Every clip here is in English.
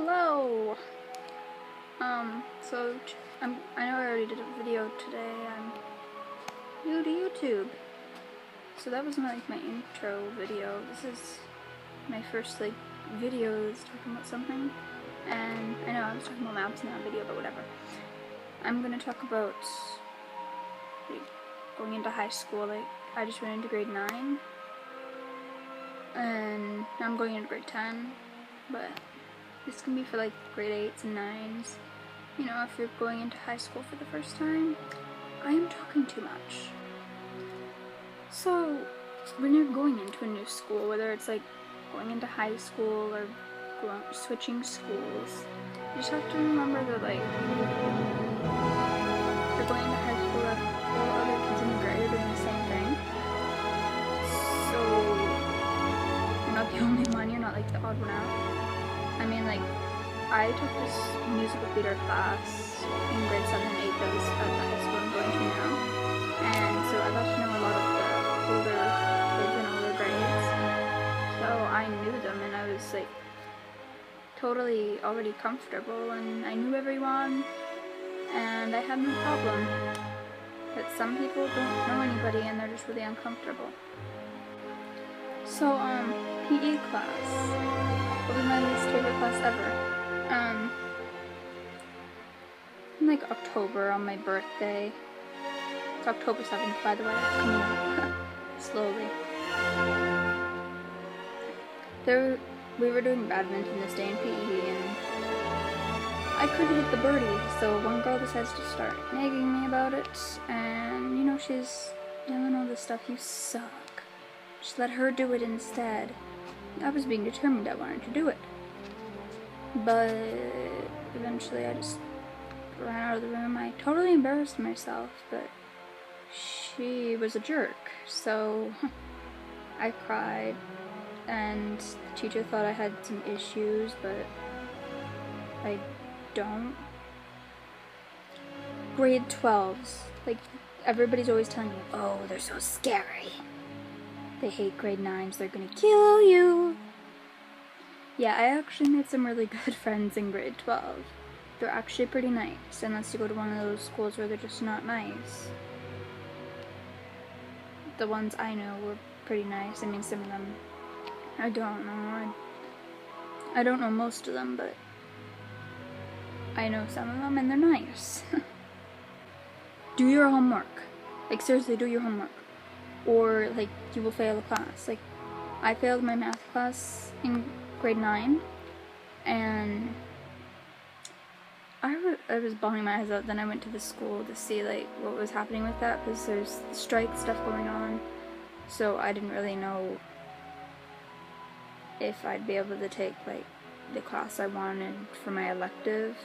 Hello! I know I already did a video today. I'm new to YouTube. So that was my intro video. This is my first video that's talking about something. And I know I was talking about maps in that video, but whatever. I'm gonna talk about going into high school. I just went into grade 9. And now I'm going into grade 10. But this can be for grade 8s and 9s. You know, if you're going into high school for the first time. I am talking too much. So, when you're going into a new school, whether it's going into high school or switching schools, you just have to remember that if you're going into high school, that all other kids in your grade are doing the same thing. So, you're not the only one, you're not the odd one out. I mean, I took this musical theater class in grade 7 and 8 that was at the high school I'm going to now. And so I got to know a lot of the older kids in older grades. So I knew them and I was totally already comfortable and I knew everyone and I had no problem. But some people don't know anybody and they're just really uncomfortable. So, PE class. What was my least favorite class ever? In October on my birthday. It's October 7th, by the way. It's coming up slowly. We were doing badminton this day in PE, and I couldn't hit the birdie, so one girl decides to start nagging me about it, and you know, she's yelling all this stuff, you suck. Just let her do it instead. I was being determined I wanted to do it. But eventually I just ran out of the room. I totally embarrassed myself, but she was a jerk. So I cried and the teacher thought I had some issues, but I don't. Grade 12s. Everybody's always telling me, oh, they're so scary. They hate grade 9s, they're gonna kill you. Yeah, I actually made some really good friends in grade 12. They're actually pretty nice, unless you go to one of those schools where they're just not nice. The ones I know were pretty nice. I mean, some of them, I don't know. I don't know most of them, but I know some of them and they're nice. Do your homework. Seriously, do your homework. Or, you will fail a class. I failed my math class in grade 9, and I was bawling my eyes out. Then I went to the school to see, what was happening with that, because there's strike stuff going on, so I didn't really know if I'd be able to take, the class I wanted for my elective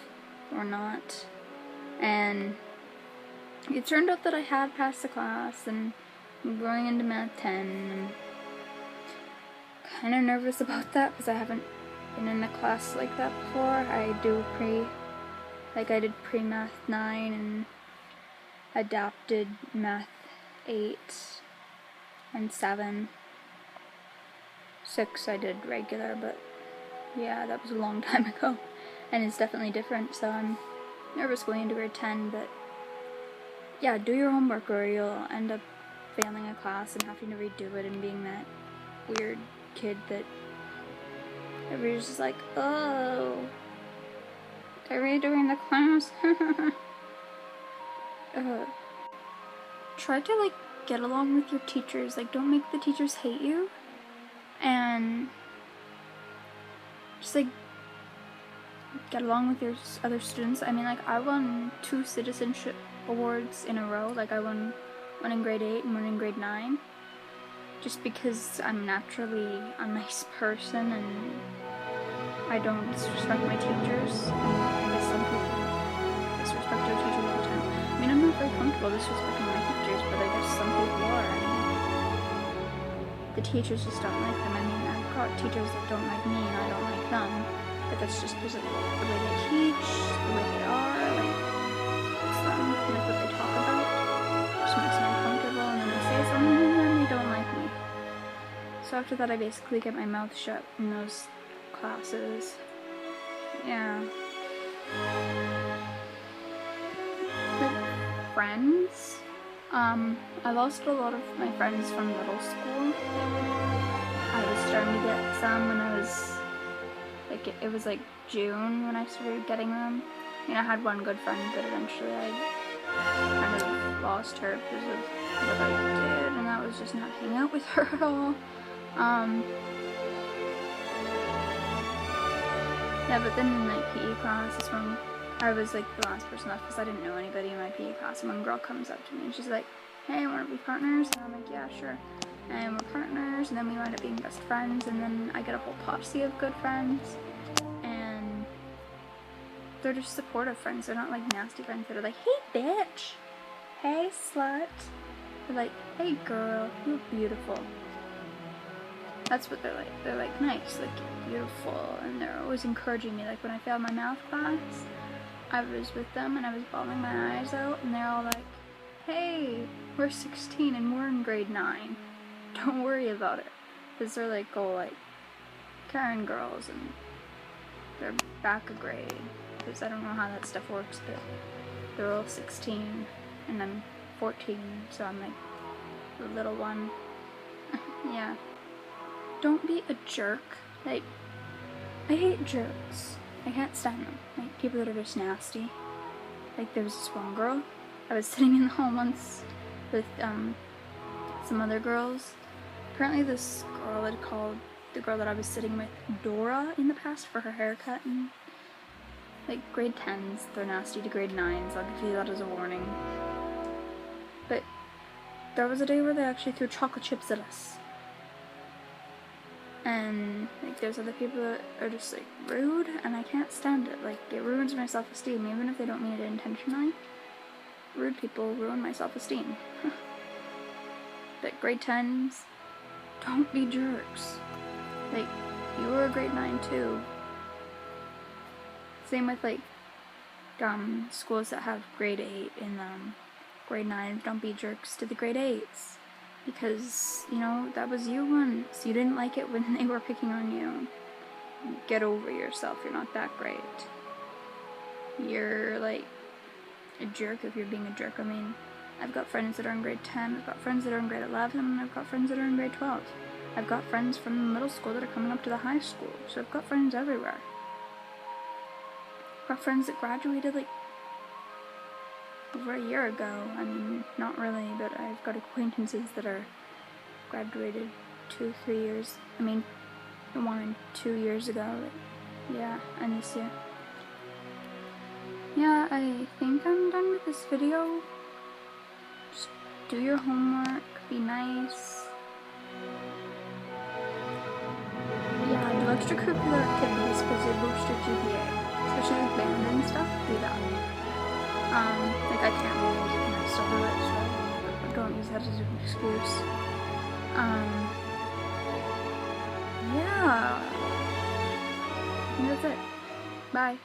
or not, and it turned out that I had passed the class, and I'm going into math 10, and kind of nervous about that because I haven't been in a class like that before. I did pre-math 9 and adapted math 8 and 7. 6 I did regular, but yeah, that was a long time ago and it's definitely different, so I'm nervous going into grade 10, but yeah, do your homework or you'll end up failing a class and having to redo it and being that weird kid that everybody's just oh, they're redoing the class. Try to get along with your teachers. Don't make the teachers hate you, and just get along with your other students. I mean, I won 2 citizenship awards in a row. I won one in grade 8 and one in grade 9. Just because I'm naturally a nice person and I don't disrespect my teachers. I guess some people disrespect their teachers all the time. I mean, I'm not very comfortable disrespecting my teachers, but I guess some people are. I mean, the teachers just don't like them. I mean, I've got teachers that don't like me and I don't like them, but that's just because of the way they teach, the way they are, it's them, what they talk about. It just makes me uncomfortable, and then they say something and then they don't like me. So after that I basically get my mouth shut in those classes. Yeah. Like, friends. I lost a lot of my friends from middle school. I was starting to get some when I was, like, it was like June when I started getting them. I mean, I had one good friend, but eventually I kind of lost her because of what I did, and that was just not hang out with her at all. Yeah, but then in like PE class is when I was like the last person left because I didn't know anybody in my PE class, and one girl comes up to me and she's like, "Hey, want to be partners?" And I'm like, "Yeah, sure." And we're partners, and then we wind up being best friends, and then I get a whole posse of good friends, and they're just supportive friends. They're not like nasty friends that are like, "Hey, bitch," "Hey, slut." They're like, "Hey, girl, you're beautiful." That's what they're like. They're like, nice, like, you're beautiful, and they're always encouraging me. Like, when I failed my math class, I was with them, and I was bawling my eyes out, and they're all like, "Hey, we're 16, and we're in grade 9. Don't worry about it." Because they're like, all like, Karen girls, and they're back a grade. Because I don't know how that stuff works, but they're all 16, and I'm 14, so I'm like the little one. Yeah. Don't be a jerk. Like, I hate jerks. I can't stand them. Like, people that are just nasty. Like, there was this one girl. I was sitting in the hall once with some other girls. Apparently this girl had called the girl that I was sitting with Dora in the past for her haircut, and like grade 10s, they're nasty to grade 9s. I'll give you that as a warning. But there was a day where they actually threw chocolate chips at us. And like there's other people that are just like rude, and I can't stand it. Like, it ruins my self-esteem, even if they don't mean it intentionally. Rude people ruin my self-esteem. But grade 10s, don't be jerks. Like, you were a grade 9 too. Same with like schools that have grade 8 in grade 9. Don't be jerks to the grade 8s. Because, you know, that was you once. You didn't like it when they were picking on you. Get over yourself. You're not that great. You're, like, a jerk if you're being a jerk. I mean, I've got friends that are in grade 10. I've got friends that are in grade 11. And I've got friends that are in grade 12. I've got friends from middle school that are coming up to the high school. So I've got friends everywhere. I've got friends that graduated, like, over a year ago. I mean, not really, but I've got acquaintances that are graduated 2-3 years. I mean, the one 2 years ago. Yeah, and this year. Yeah, I think I'm done with this video. Just do your homework, be nice. Yeah, do extracurricular activities because they boost your GPA, especially like band and stuff. Do that. Like, I can't read music and I still do it, so don't use that as an excuse. Yeah. I think that's it. Bye.